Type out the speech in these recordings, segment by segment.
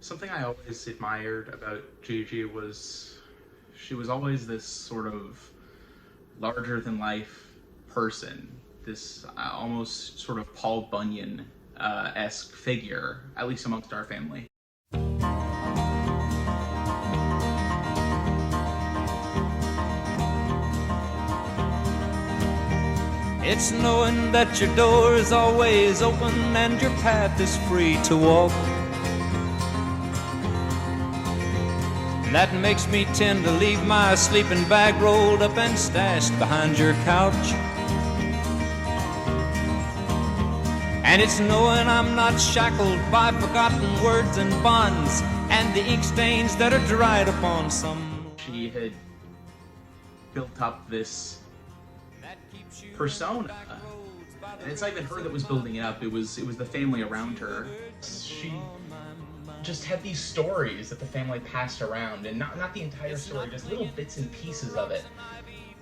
Something I always admired about Gigi was she was always this sort of larger than life person, this almost sort of Paul Bunyan esque figure, at least amongst our family. It's knowing that your door is always open and your path is free to walk. That makes me tend to leave my sleeping bag rolled up and stashed behind your couch. And it's knowing I'm not shackled by forgotten words and bonds and the ink stains that are dried upon some. She had built up this persona, and it's not even her that was building it up, it was the family around her. She just had these stories that the family passed around, and not the entire story, just little bits and pieces of it,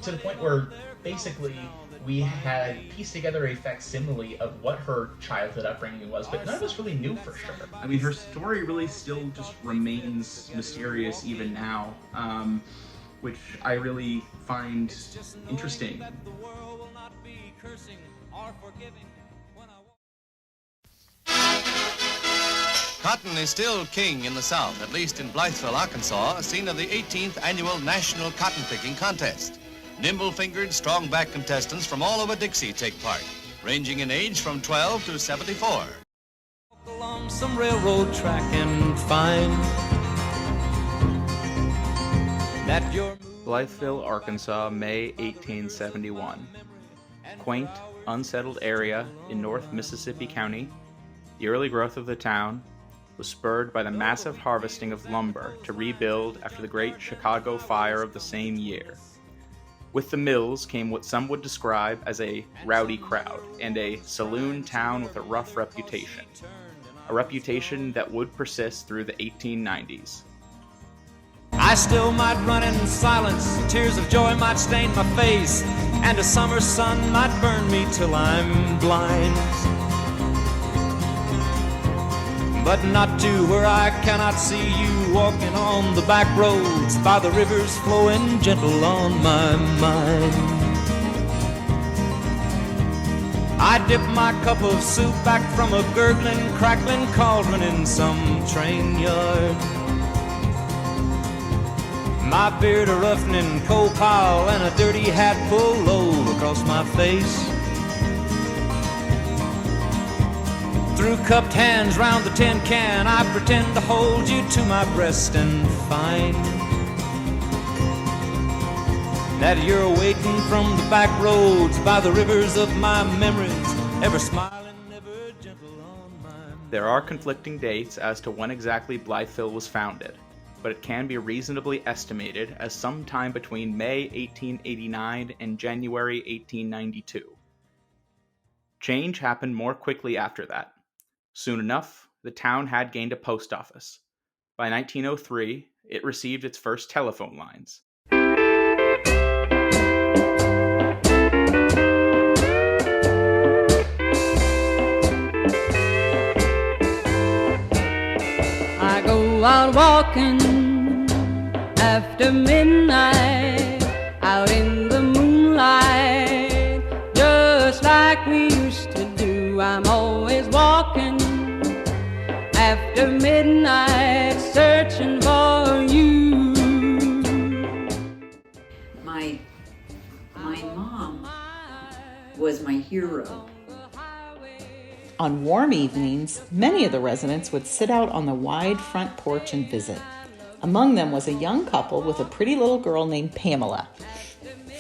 to the point where basically we had pieced together a facsimile of what her childhood upbringing was, but none of us really knew for sure. I mean, her story really still just remains mysterious even now, which I really find interesting. Cotton is still king in the South, at least in Blytheville, Arkansas, scene of the 18th Annual National Cotton Picking Contest. Nimble-fingered, strong-backed contestants from all over Dixie take part, ranging in age from 12 to 74. Walk along some railroad track and find that your Blytheville, Arkansas, May 1871. Quaint, unsettled area in North Mississippi County, the early growth of the town was spurred by the massive harvesting of lumber to rebuild after the Great Chicago Fire of the same year. With the mills came what some would describe as a rowdy crowd and a saloon town with a rough reputation, a reputation that would persist through the 1890s. I still might run in silence, tears of joy might stain my face, and a summer sun might burn me till I'm blind. But not to where I cannot see you walking on the back roads by the rivers flowing gentle on my mind. I dip my cup of soup back from a gurgling, crackling cauldron in some train yard. My beard a roughening coal pile and a dirty hat pulled low across my face. Through cupped hands round the tin can, I pretend to hold you to my breast and find that you're waiting from the back roads by the rivers of my memories, ever smiling, ever gentle on my mind. There are conflicting dates as to when exactly Blytheville was founded, but it can be reasonably estimated as sometime between May 1889 and January 1892. Change happened more quickly after that. Soon enough, the town had gained a post office. By 1903, it received its first telephone lines. I go out walking after midnight, out in the moonlight, just like we used to do. I'm always walking after midnight, searching for you. My mom was my hero. On warm evenings, many of the residents would sit out on the wide front porch and visit. Among them was a young couple with a pretty little girl named Pamela.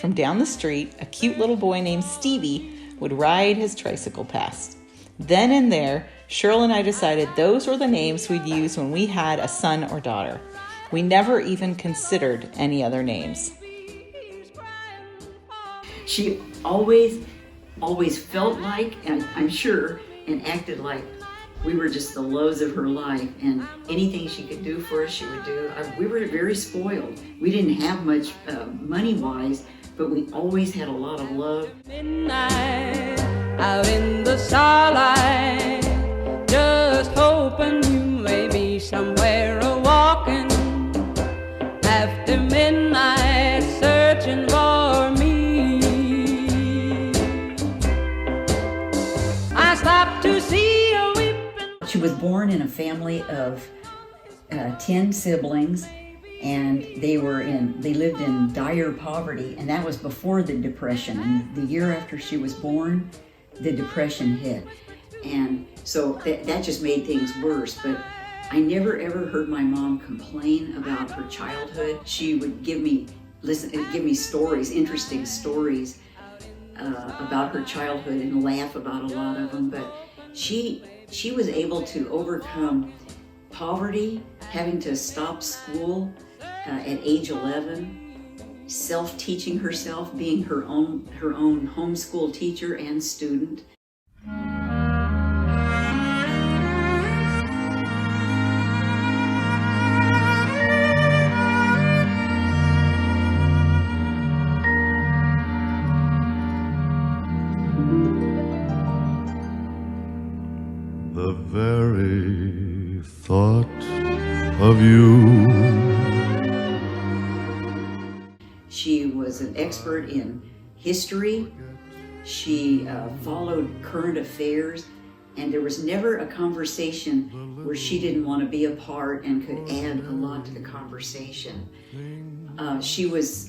From down the street, a cute little boy named Stevie would ride his tricycle past. Then and there, Cheryl and I decided those were the names we'd use when we had a son or daughter. We never even considered any other names. She always felt like, and I'm sure, and acted like we were just the lows of her life, and anything she could do for us, she would do. We were very spoiled. We didn't have much money-wise, but we always had a lot of love. Midnight, out in the starlight, just hoping you may be somewhere. stop to see a weeping. She was born in a family of 10 siblings, and they lived in dire poverty, and that was before the Depression. And the year after she was born, the Depression hit, and so that just made things worse. But I never ever heard my mom complain about her childhood. She would give me stories, interesting stories about her childhood, and laugh about a lot of them. But she was able to overcome poverty, having to stop school at age 11, self-teaching herself, being her own homeschool teacher and student. The very thought of you. She was an expert in history. She followed current affairs, and there was never a conversation where she didn't want to be a part and could add a lot to the conversation. She was,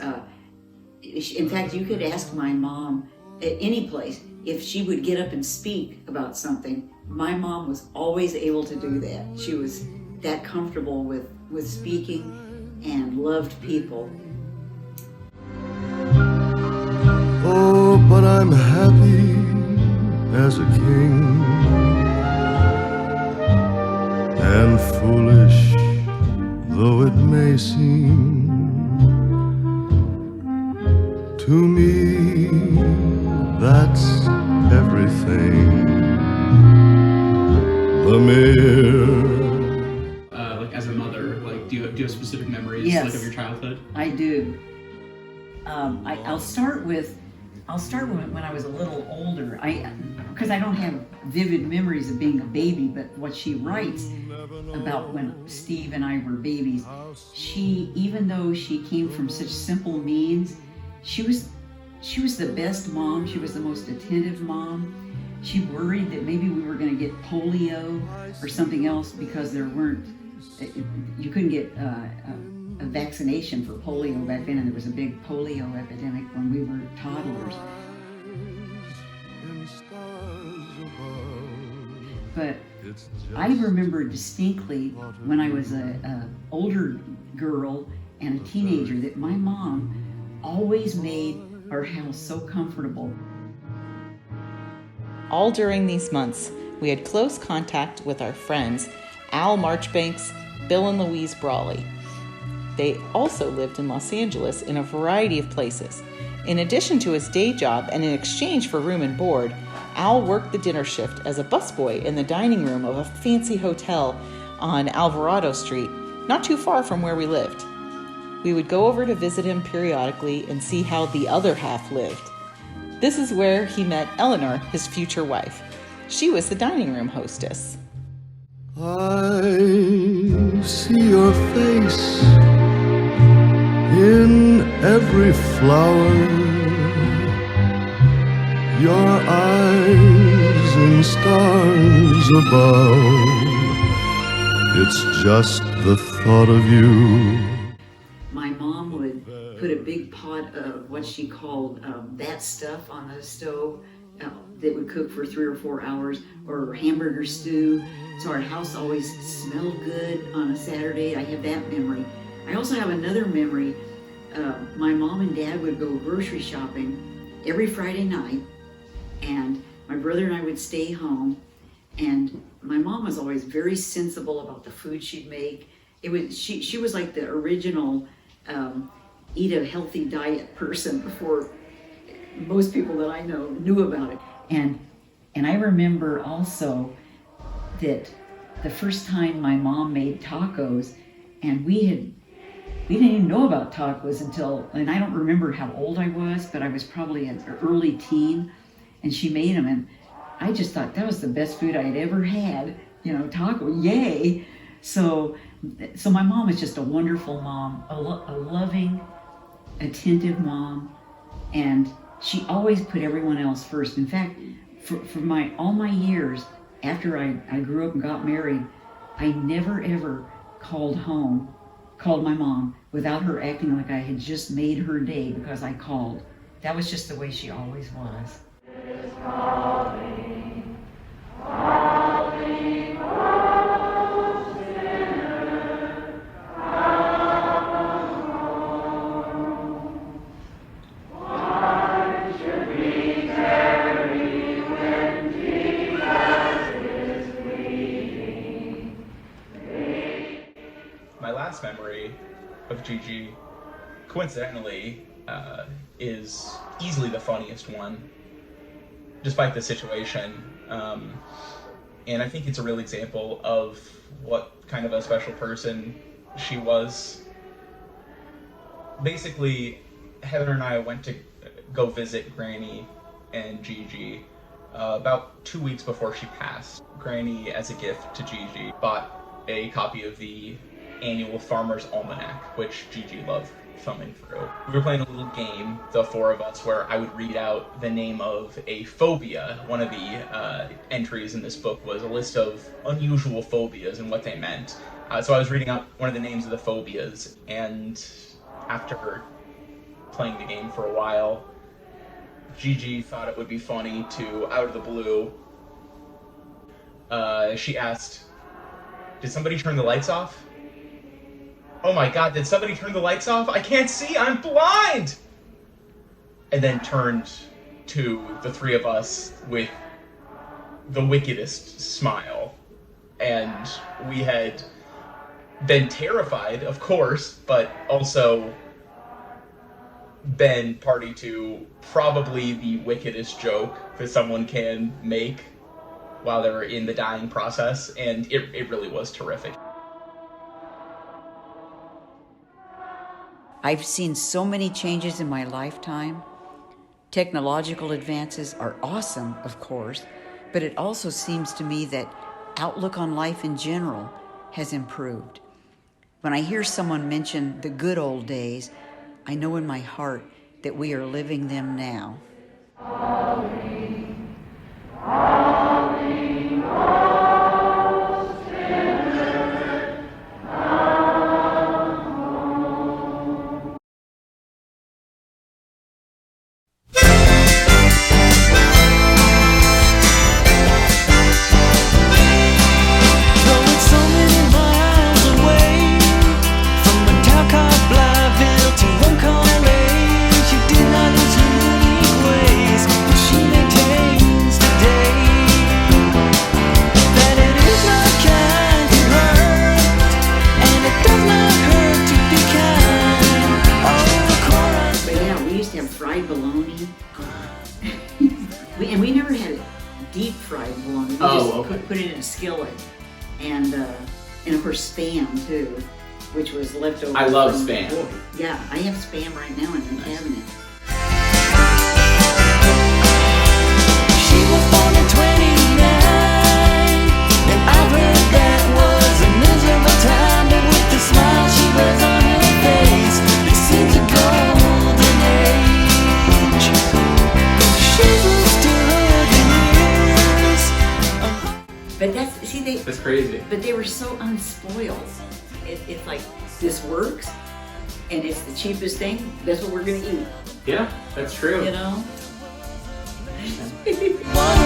in fact, you could ask my mom at any place if she would get up and speak about something. My mom was always able to do that. She was that comfortable with speaking and loved people. Oh, but I'm happy as a king, and foolish though it may seem to me, that's everything. The mere like as a mother, like do you have specific memories Yes, like of your childhood? I do. I'll start with when I was a little older. Because I don't have vivid memories of being a baby, but what she writes about when Steve and I were babies, even though she came from such simple means, she was the best mom. She was the most attentive mom. She worried that maybe we were going to get polio or something else because you couldn't get a vaccination for polio back then, and there was a big polio epidemic when we were toddlers. But I remember distinctly when I was an older girl and a teenager that my mom always made our house so comfortable. All during these months, we had close contact with our friends Al Marchbanks, Bill and Louise Brawley. They also lived in Los Angeles in a variety of places. In addition to his day job and in exchange for room and board, Al worked the dinner shift as a busboy in the dining room of a fancy hotel on Alvarado Street, not too far from where we lived. We would go over to visit him periodically and see how the other half lived. This is where he met Eleanor, his future wife. She was the dining room hostess. I see your face in every flower, your eyes in stars above. It's just the thought of you. My mom would put a big pot of what she called that stuff on the stove that would cook for 3 or 4 hours, or hamburger stew. So our house always smelled good on a Saturday. I have that memory. I also have another memory. My mom and dad would go grocery shopping every Friday night, and my brother and I would stay home. And my mom was always very sensible about the food she'd make. She was like the original eat a healthy diet person before most people that I know knew about it. And I remember also that the first time my mom made tacos, and we didn't even know about tacos until, and I don't remember how old I was, but I was probably an early teen, and she made them, and I just thought that was the best food I had ever had, taco, yay. So my mom is just a wonderful mom, a loving, attentive mom, and she always put everyone else first. In fact, for all my years after I grew up and got married, I never ever called my mom without her acting like I had just made her day because I called. That was just the way she always was. My last memory of Gigi, coincidentally, is easily the funniest one, despite the situation. And I think it's a real example of what kind of a special person she was. Basically, Heather and I went to go visit Granny and Gigi about 2 weeks before she passed. Granny, as a gift to Gigi, bought a copy of the annual Farmer's Almanac, which Gigi loved thumbing through. We were playing a little game, the four of us, where I would read out the name of a phobia. One of the entries in this book was a list of unusual phobias and what they meant. So I was reading out one of the names of the phobias, and after playing the game for a while, Gigi thought it would be funny to, out of the blue, she asked, "Did somebody turn the lights off?" "Oh my God, did somebody turn the lights off? I can't see, I'm blind!" And then turned to the three of us with the wickedest smile. And we had been terrified, of course, but also been party to probably the wickedest joke that someone can make while they're in the dying process, and it really was terrific. I've seen so many changes in my lifetime. Technological advances are awesome, of course, but it also seems to me that outlook on life in general has improved. When I hear someone mention the good old days, I know in my heart that we are living them now. We never had deep fried bologna. We just put it in a skillet, and of course Spam too, which was leftover. I love Spam. Yeah, I have Spam right now in the cabinet. She was born in 29, and I've heard that was a miserable time, but with the smile she wears on her face, it seems a golden age. She's lost to her years. But that's crazy. But they were so unspoiled. It's like, this works, and it's the cheapest thing. That's what we're gonna eat. Yeah, that's true. You know. One